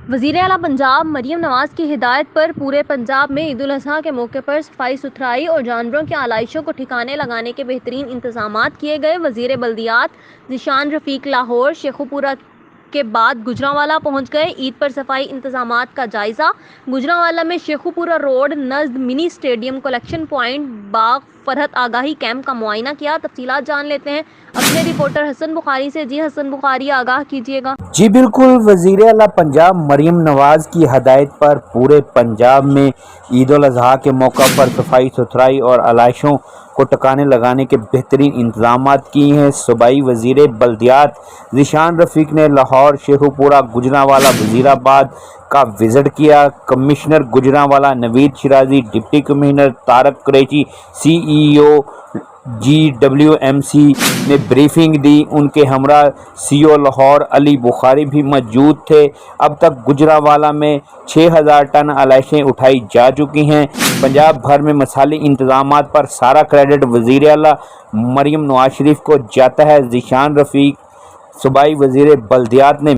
وزیر اعلیٰ پنجاب مریم نواز کی ہدایت پر پورے پنجاب میں عید الاضحیٰ کے موقع پر صفائی ستھرائی اور جانوروں کی آلائشوں کو ٹھکانے لگانے کے بہترین انتظامات کیے گئے۔ وزیر بلدیات ذیشان رفیق لاہور شیخوپورہ کے بعد گوجرانوالہ پہنچ گئے۔ عید پر صفائی انتظامات کا جائزہ۔ گوجرانوالہ میں شیخوپورہ روڈ نزد منی اسٹیڈیم، کلیکشن پوائنٹ، باغ فرحت آگاہی کیمپ کا معائنہ کیا۔ تفصیلات جان لیتے ہیں اپنے رپورٹر حسن بخاری سے۔ جی حسن بخاری، آگاہ کیجیے گا۔ جی بالکل، وزیر اعلیٰ پنجاب مریم نواز کی ہدایت پر پورے پنجاب میں عید الاضحیٰ کے موقع پر صفائی ستھرائی اور آلائشوں کو ٹکانے لگانے کے بہترین انتظامات کیے ہیں۔ صوبائی وزیر بلدیات ذیشان رفیق نے لاہور، شیخوپورہ، گوجرانوالہ، وزیرآباد کا وزٹ کیا۔ کمشنر گوجرانوالہ نوید شیرازی، ڈپٹی کمشنر طارق قریشی، سی ای او GWMC نے بریفنگ دی۔ ان کے ہمراہ سی او لاہور علی بخاری بھی موجود تھے۔ اب تک گوجرانوالہ میں 6000 ٹن آلائشیں اٹھائی جا چکی ہیں۔ پنجاب بھر میں مثالی انتظامات پر سارا کریڈٹ وزیر اعلیٰ مریم نواز شریف کو جاتا ہے۔ ذیشان رفیق صوبائی وزیر بلدیات نے